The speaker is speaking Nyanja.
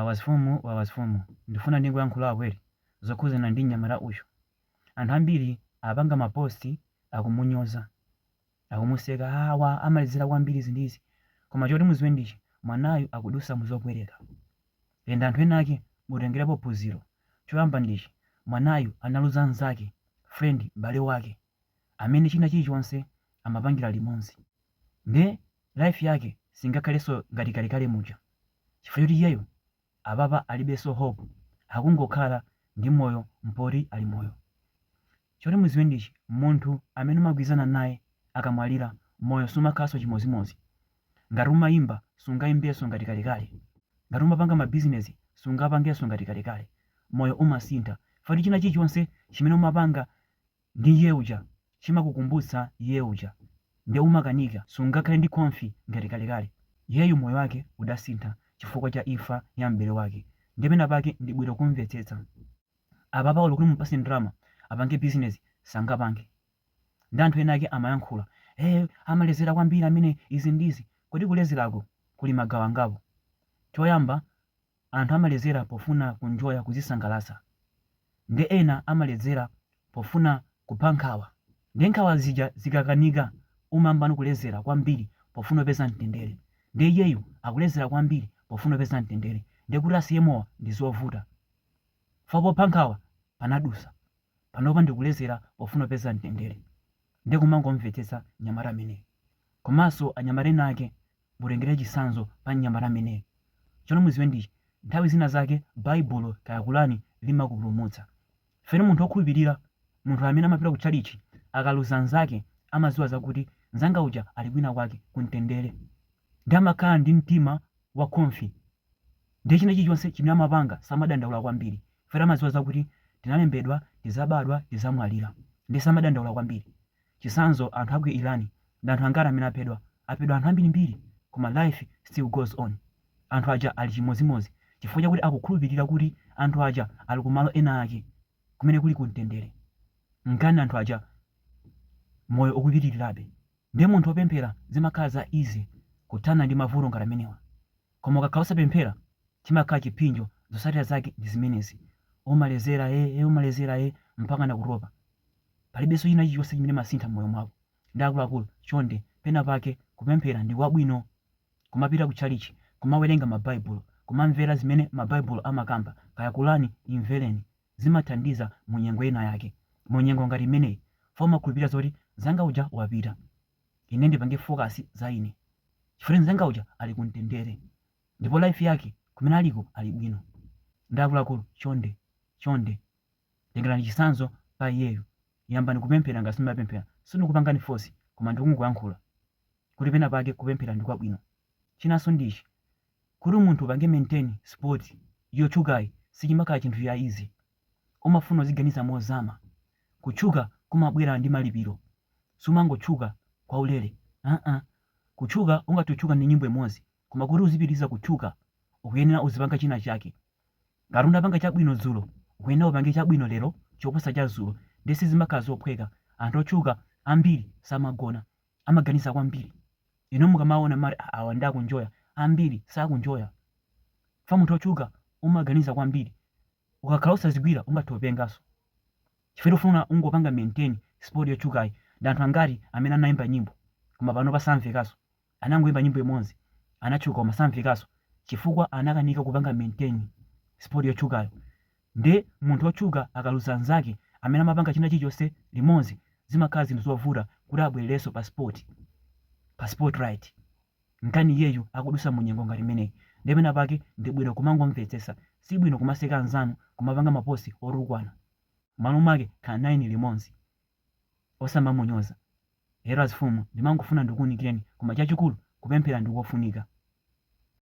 wawazifumu ndifuna ndingoyankhula awere zokhuzana ndi mnyamata uyu. Anthu ambiri apanga maposti akumunyoza, akumuseka, awa amalizira kwambiri zindizi, koma choti muziwe ndichi mwanayu akudusa muzopwereka. Ende anthu ena ake mutengerepo phunziro. Choyamba ndichi mwanayu analuza mnzake, friend, m'bale wake amene china chilichonse amapangira limodzi, nde life yake singakhalenso ngati kalekale muja, chifukwa choti iyeyo apapa alibenso hope, akungokhala ndi moyo mpoti ali moyo. Choti muziwe ndichi munthu amene umagwirizana naye akamwalira moyo sumakhalanso chimozimozi. Ngati umayimba sungayimbenso ngati kalekale, ngati umapanga mabizinesi sungapangenso ngati kalekale. Moyo umasintha, fati china chilichonse chimene umapanga ndi iye uja chimakukumbutsa iye uja, nde umakanika sungakhale ndi konfi ngati kalekale. Iyeyu moyo wake udasintha chifukwa cha imfa ya m'bale wake, ndi pena pake ndi bwino kumvetsetsa. Apapa uli kuti mupase ndalama apange bizinesi sangapange. Ndi anthu ena ake amayankhula amalezera kwambiri amene izi ndizi. Kodi kulezerako kuli magawo angapo? Choyamba anthu amalezera pofuna kunjoya, kuzisangalatsa, ndi ena amalezera pofuna kupha nkhawa, ndi nkhawa zija zikakanika umambano kulezera kwambiri pofuna upeza mtendere, ndi iyeyu akulezera kwambiri pofuna upeza mtendere, ndi kuti asiye mowa ndi zovuta. Fa popha nkhawa panadusa, panopa ndikulezera pofuna upeza mtendere, ndi kumangomvetsetsa mnyamata ameneyi. Komanso anyamata ena ake mutengere chitsanzo pa mnyamata ameneyi. Chono muziwe ndichi nthawi zina zake baibulo kaya Kurani limakupulumutsa. Fene munthu wokhulupirira, munthu amene amapita kutchalichi akaluza nzake amaziwa zakuti nzanga uja ali kwina kwake kumtendere, ndi amakhala ndi mtima wa konfi, ndi china chilichonse chimene amapanga samadandaula kwambiri. Fene amaziwa zakuti tinalembedwa, tizabadwa, tizamwalira, ndi samadandaula kwambiri. Chitsanzo anthu aku Irani ndi anthu angati amene aphedwa anthu ambirimbiri, koma life still goes on. Anthu aja ali chimozimozi chifukwa chakuti akukhulupirira kuti anthu aja ali kumalo ena ake kumene kuli kumtendere. Nkani anthu aja moyo ukupitirirabe, ndi munthu wopemphera zimakhala za easy kuthana ndi mavuto ngati amenewa. Koma ukakhala usapemphera chimakhala chipinjo, zotsatira zake ndi zimenezi, umalezera mpaka nakutopa. Palibenso china chilichonse chimene masintha moyo mwako. Ndi akuluakulu chonde pena pake kupemphera ndi kwabwino, kumapita kutchalichi, kumawerenga mabaibulo, kumamvera zimene mabaibulo amakamba, kaya Kurani imvereni, zimathandiza mu nyengo ina yake. Mu nyengo ngati imeneyi foma khulupirira zoti zanga uja wapita, ine ndipange focus za ine, chifukwa zanga uja ali kumtendere, ndipo life yake kumene aliko ali bwino. Ndi akuluakulu chonde tengerani chitsanzo pa iyeyo. Yambani kupemphera ngati simapemphera, sindikupangani force, koma ndikungoyankhula kuti pena pake kupemphera ndi kwabwino. Chinanso ndichi kuti munthu upange maintain sport yotchukayi sichimakhala chinthu cha easy, umafuna uziganiza mozama. Kutchuka kumabwera ndi malipiro, sumangotchuka kwa ulere. Kutchuka ungatitchuka ndi nyimbo imodzi, koma kuti uzipitiriza kutchuka ukuyenera uzipanga china chake. Ngati unapanga chabwino dzulo ukuyenera upange chabwino lero choposa cha dzulo, ndi sizimakhala zophweka. Anthu otchuka ambiri samagona, amaganiza kwambiri. Ino mukamaona mari awa ndi akunjoya, ambiri sakunjoya. Fa munthu otchuka umaganiza kwambiri, ukakhala usazigwira ungathopengaso. Chifukwa ufuna ungopanga maintain sport yotchukayi. Ndi anthu angati amene anayimba nyimbo koma pano pasamvekaso, anangoyimba nyimbo imodzi anatchuka koma samvekaso chifukwa anakanika kupanga maintain sport yotchukayo. Ndi munthu otchuka akaluza nzake amene amapanga china chilichonse limodzi, zimakhala zinthu zovuta kuti abwererenso pa sport right. Nkani iyeyu akudusa mu nyengo ngati imeneyi, ndi pena pake ndi bwino kumangomvetsetsa, si bwino kumaseka anzanu kumapanga maposti otukwana. Malo mwake khala 9 limodzi osamamunyoza. Ero azifumu ndimangofuna ndikuwunikireni, koma chachikulu kupemphera ndikofunika.